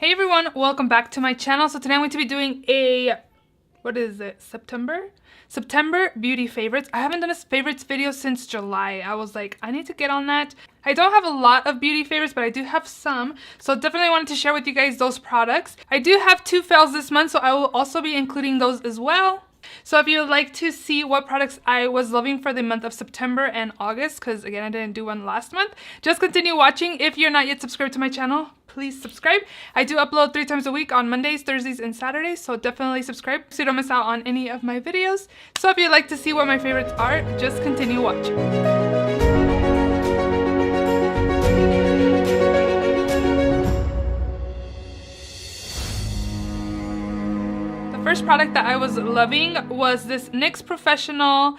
Hey everyone, welcome back to my channel. So today I'm going to be doing a, what is it, September beauty favorites. I haven't done a favorites video since July. I was like, I need to get on that. I don't have a lot of beauty favorites, but I do have some. So definitely wanted to share with you guys those products. I do have 2 fails this month, so I will also be including those as well. So if you would like to see what products I was loving for the month of September and August, because again, I didn't do one last month, just continue watching. If you're not yet subscribed to my channel, please subscribe. I do upload 3 times a week on Mondays, Thursdays, and Saturdays, so definitely subscribe so you don't miss out on any of my videos. So if you'd like to see what my favorites are, just continue watching. First product that I was loving was this NYX Professional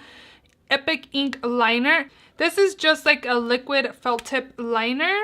Epic Ink Liner. This is just like a liquid felt tip liner.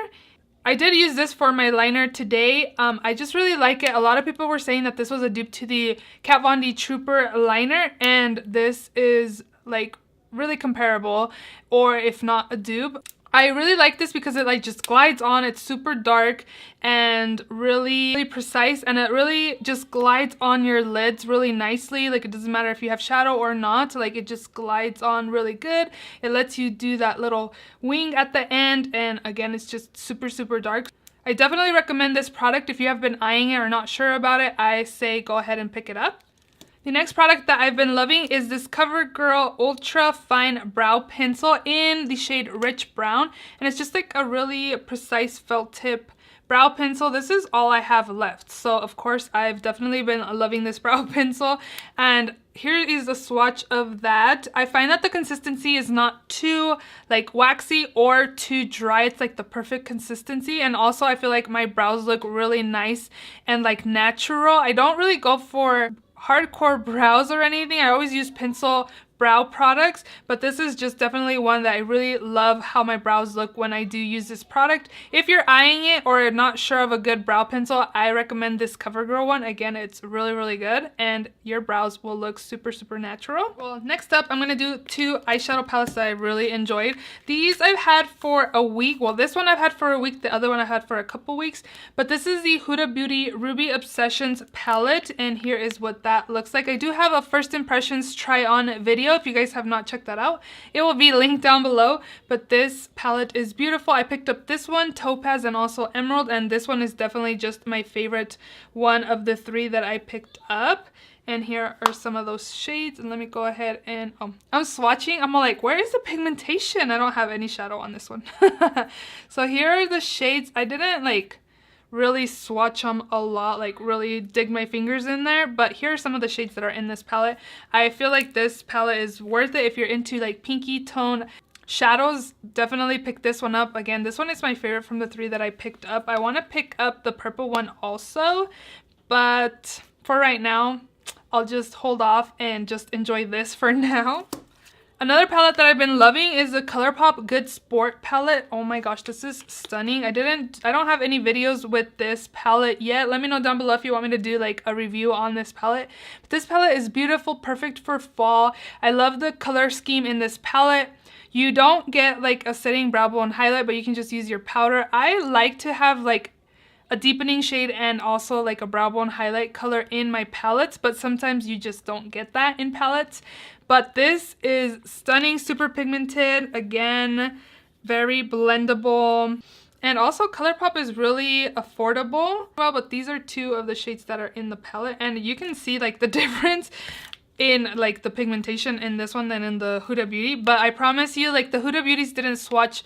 I did use this for my liner today. I just really like it. A lot of people were saying that this was a dupe to the Kat Von D Trooper liner, and this is like really comparable, or if not a dupe. I really like this because it like just glides on. It's super dark and really precise, and it really just glides on your lids really nicely. Like, it doesn't matter if you have shadow or not, like it just glides on really good. It lets you do that little wing at the end, and again, it's just super dark. I definitely recommend this product. If you have been eyeing it or not sure about it, I say go ahead and pick it up. The next product that I've been loving is this CoverGirl Ultra Fine Brow Pencil in the shade Rich Brown. And it's just like a really precise felt tip brow pencil. This is all I have left. So of course, I've definitely been loving this brow pencil. And here is a swatch of that. I find that the consistency is not too like waxy or too dry. It's like the perfect consistency. And also I feel like my brows look really nice and like natural. I don't really go for hardcore brows or anything. I always use pencil brow products, but this is just definitely one that I really love how my brows look when I do use this product. If you're eyeing it or not sure of a good brow pencil, I recommend this CoverGirl one. Again, it's really good, and your brows will look super natural. Well, next up, I'm gonna do 2 eyeshadow palettes that I really enjoyed. These I've had for a week. Well, this one I've had for a week, the other one I've had for a couple weeks, but this is the Huda Beauty Ruby Obsessions palette, and here is what that looks like. I do have a first impressions try on video. If you guys have not checked that out, it will be linked down below. But this palette is beautiful. I picked up this one, Topaz, and also Emerald, and this one is definitely just my favorite one of the 3 that I picked up. And here are some of those shades, and let me go ahead and I'm swatching. I'm all like, where is the pigmentation? I don't have any shadow on this one. So here are the shades. I didn't like really swatch them a lot, like really dig my fingers in there, but here are some of the shades that are in this palette. I feel like this palette is worth it if you're into like pinky tone shadows. Definitely pick this one up. Again, this one is my favorite from the 3 that I picked up. I want to pick up the purple one also, but for right now I'll just hold off and just enjoy this for now. Another palette that I've been loving is the Colourpop Good Sport palette. Oh my gosh, this is stunning. I don't have any videos with this palette yet. Let me know down below if you want me to do like a review on this palette. But this palette is beautiful, perfect for fall. I love the color scheme in this palette. You don't get like a setting brow bone highlight, but you can just use your powder. I like to have like a deepening shade and also like a brow bone highlight color in my palettes, but sometimes you just don't get that in palettes. But this is stunning, super pigmented, again, very blendable. And also Colourpop is really affordable. Well, but these are 2 of the shades that are in the palette, and you can see like the difference in like the pigmentation in this one than in the Huda Beauty. But I promise you, like the Huda Beauties didn't swatch.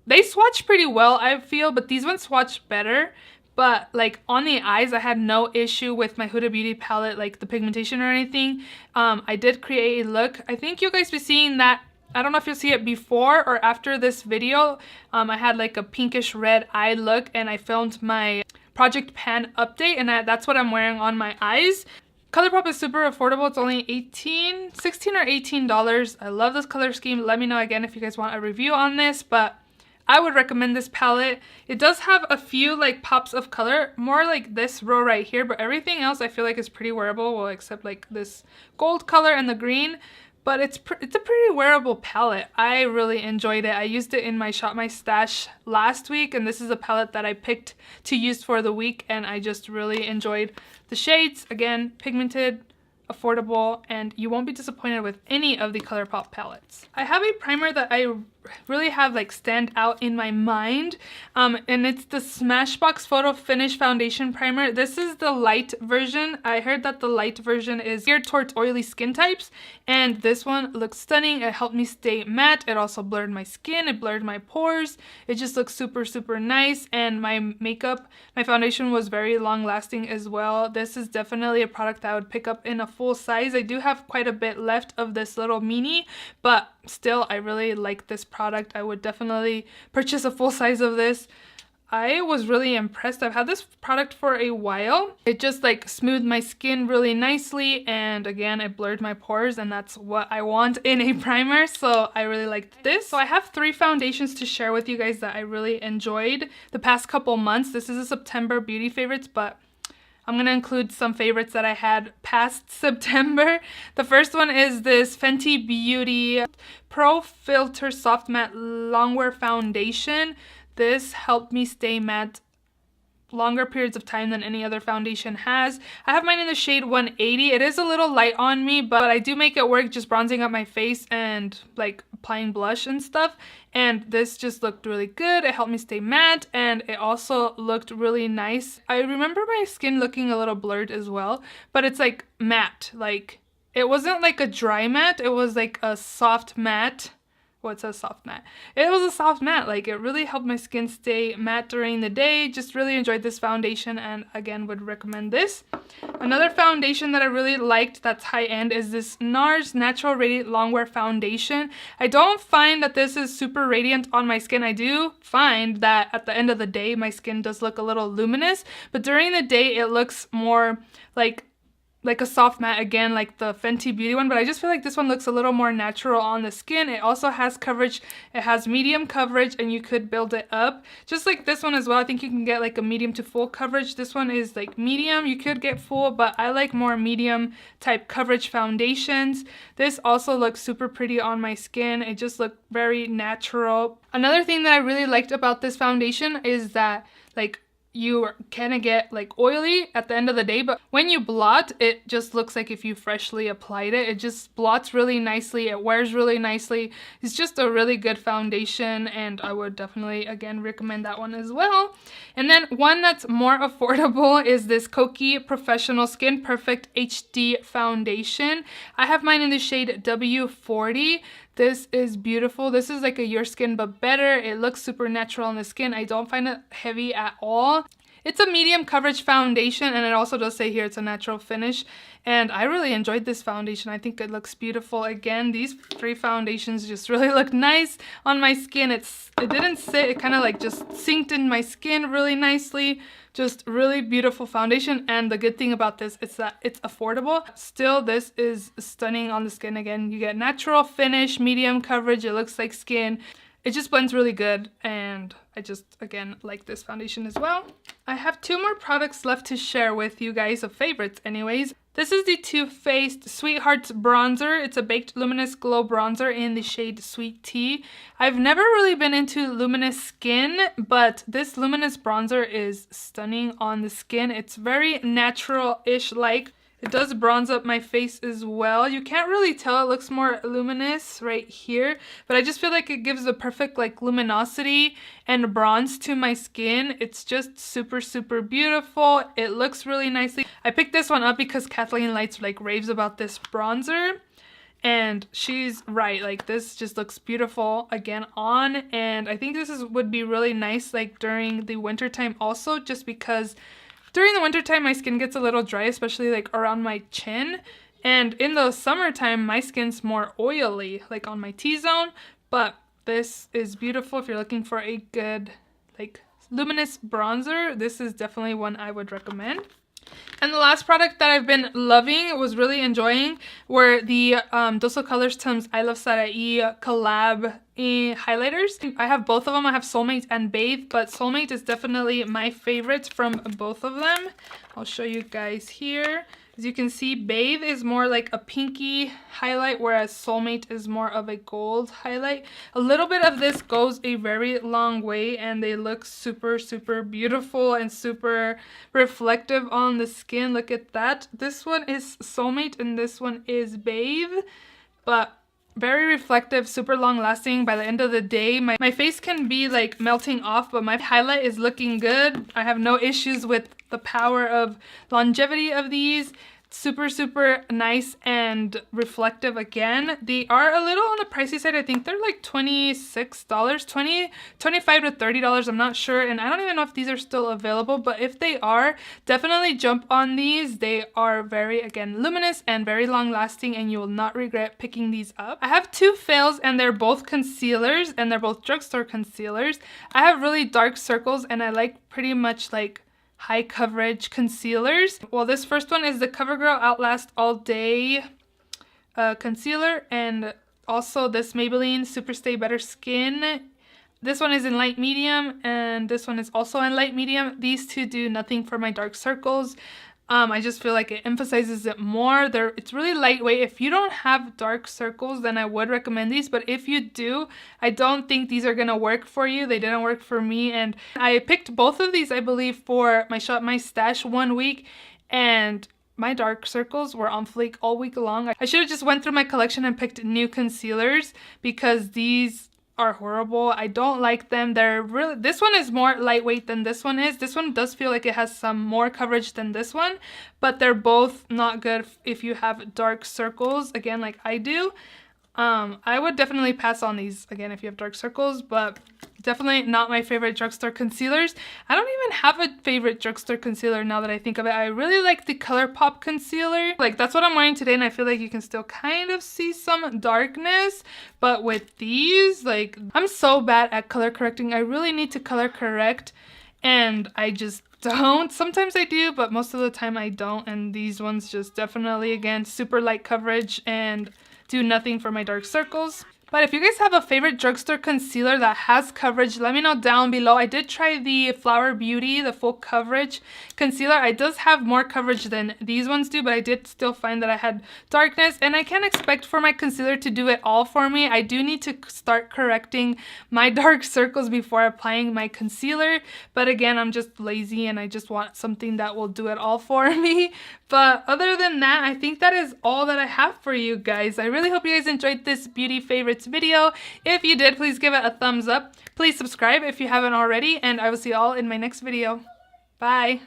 They swatched pretty well, I feel, but these ones swatched better. But like on the eyes, I had no issue with my Huda Beauty palette, like the pigmentation or anything. I did create a look. I think you guys be seeing that. I don't know if you'll see it before or after this video. I had like a pinkish red eye look, and I filmed my Project Pan update, and that's what I'm wearing on my eyes. Colourpop is super affordable. It's only $16 or $18. I love this color scheme. Let me know again if you guys want a review on this, but I would recommend this palette. It does have a few like pops of color, more like this row right here, but everything else I feel like is pretty wearable, well, except like this gold color and the green. but it's a pretty wearable palette. I really enjoyed it. I used it in my Shop My Stash last week, and this is a palette that I picked to use for the week, and I just really enjoyed the shades. Again, pigmented, affordable, and you won't be disappointed with any of the Colourpop palettes. I have a primer that I really have like stand out in my mind, and it's the Smashbox Photo Finish Foundation Primer. This is the light version. I heard that the light version is geared towards oily skin types, and this one looks stunning. It helped me stay matte. It also blurred my skin. It blurred my pores. It just looks super, super nice, and my makeup, my foundation was very long lasting as well. This is definitely a product that I would pick up in a full size. I do have quite a bit left of this little mini, but still, I really like this product. I would definitely purchase a full size of this. I was really impressed. I've had this product for a while. It just like smoothed my skin really nicely, and again, it blurred my pores, and that's what I want in a primer, so I really liked this. So I have 3 foundations to share with you guys that I really enjoyed the past couple months. This is a September beauty favorites, but I'm going to include some favorites that I had past September. The first one is this Fenty Beauty Pro Filter Soft Matte Longwear Foundation. This helped me stay matte longer periods of time than any other foundation has. I have mine in the shade 180. It is a little light on me, but I do make it work just bronzing up my face and like applying blush and stuff. And this just looked really good. It helped me stay matte, and it also looked really nice. I remember my skin looking a little blurred as well, but it's like matte. Like, it wasn't like a dry matte. It was like a soft matte. It says soft matte. It was a soft matte. Like, it really helped my skin stay matte during the day. Just really enjoyed this foundation, and again would recommend this. Another foundation that I really liked that's high end is this NARS Natural Radiant Longwear Foundation. I don't find that this is super radiant on my skin. I do find that at the end of the day my skin does look a little luminous, but during the day it looks more like a soft matte, again, like the Fenty Beauty one, but I just feel like this one looks a little more natural on the skin. It also has coverage. It has medium coverage, and you could build it up. Just like this one as well, I think you can get like a medium to full coverage. This one is like medium. You could get full, but I like more medium type coverage foundations. This also looks super pretty on my skin. It just looked very natural. Another thing that I really liked about this foundation is that like you kind of get like oily at the end of the day, but when you blot, it just looks like if you freshly applied it. It just blots really nicely. It wears really nicely. It's just a really good foundation, and I would definitely, again, recommend that one as well. And then one that's more affordable is this Kokie Professional Skin Perfect HD Foundation. I have mine in the shade W40. This is beautiful. This is like a Your Skin But Better. It looks super natural on the skin. I don't find it heavy at all. It's a medium coverage foundation, and it also does say here it's a natural finish. And I really enjoyed this foundation. I think it looks beautiful. Again, these 3 foundations just really look nice on my skin. It didn't sit. It kind of like just synced in my skin really nicely. Just really beautiful foundation, and the good thing about this is that it's affordable. Still, this is stunning on the skin. Again, you get natural finish, medium coverage. It looks like skin. It just blends really good, and I just, again, like this foundation as well. I have 2 more products left to share with you guys, of favorites anyways. This is the Too Faced Sweethearts Bronzer. It's a Baked Luminous Glow Bronzer in the shade Sweet Tea. I've never really been into luminous skin, but this luminous bronzer is stunning on the skin. It's very natural-ish like. It does bronze up my face as well. You can't really tell, it looks more luminous right here, but I just feel like it gives the perfect like luminosity and bronze to my skin. It's just super, super beautiful. It looks really nicely. I picked this one up because Kathleen Lights like raves about this bronzer, and she's right. Like, this just looks beautiful again on, and I think this would be really nice like during the winter time also, just because during the wintertime, my skin gets a little dry, especially like around my chin. And in the summertime, my skin's more oily, like on my T-zone. But this is beautiful if you're looking for a good, like, luminous bronzer. This is definitely one I would recommend. And the last product that I've been loving, was really enjoying, were the Dos Colors Tums I Love Sarai collab highlighters. I have both of them. I have Soulmate and Bathe, but Soulmate is definitely my favorite from both of them. I'll show you guys here. As you can see, Bathe is more like a pinky highlight, whereas Soulmate is more of a gold highlight. A little bit of this goes a very long way, and they look super, super beautiful and super reflective on the skin. Look at that. This one is Soulmate and this one is Bathe, but very reflective, super long lasting. By the end of the day, my face can be like melting off, but my highlight is looking good. I have no issues with the power of longevity of these. Super, super nice and reflective again. They are a little on the pricey side. I think they're like $26, $25 to $30. I'm not sure. And I don't even know if these are still available, but if they are, definitely jump on these. They are very, again, luminous and very long lasting, and you will not regret picking these up. I have two fails, and they're both concealers, and they're both drugstore concealers. I have really dark circles, and I like pretty much like high coverage concealers. Well, this first one is the CoverGirl Outlast All Day concealer, and also this Maybelline Super Stay Better Skin. This one is in light medium, and this one is also in light medium. These two do nothing for my dark circles. I just feel like it emphasizes it more. It's really lightweight. If you don't have dark circles, then I would recommend these. But if you do, I don't think these are going to work for you. They didn't work for me. And I picked both of these, I believe, for my Shop My Stash 1 week. And my dark circles were on fleek all week long. I should have just went through my collection and picked new concealers, because these are horrible. I don't like them. They're really, this one is more lightweight than this one is. This one does feel like it has some more coverage than this one, but they're both not good if you have dark circles, again, like I do. I would definitely pass on these, again, if you have dark circles, but definitely not my favorite drugstore concealers. I don't even have a favorite drugstore concealer now that I think of it. I really like the Colourpop concealer. Like, that's what I'm wearing today, and I feel like you can still kind of see some darkness, but with these, like, I'm so bad at color correcting. I really need to color correct, and I just don't. Sometimes I do, but most of the time I don't, and these ones just definitely, again, super light coverage and do nothing for my dark circles. But if you guys have a favorite drugstore concealer that has coverage, let me know down below. I did try the Huda Beauty, the full coverage concealer. It does have more coverage than these ones do, but I did still find that I had darkness, and I can't expect for my concealer to do it all for me. I do need to start correcting my dark circles before applying my concealer, but again, I'm just lazy and I just want something that will do it all for me. But other than that, I think that is all that I have for you guys. I really hope you guys enjoyed this beauty favorites video. If you did, please give it a thumbs up. Please subscribe if you haven't already, and I will see you all in my next video. Bye!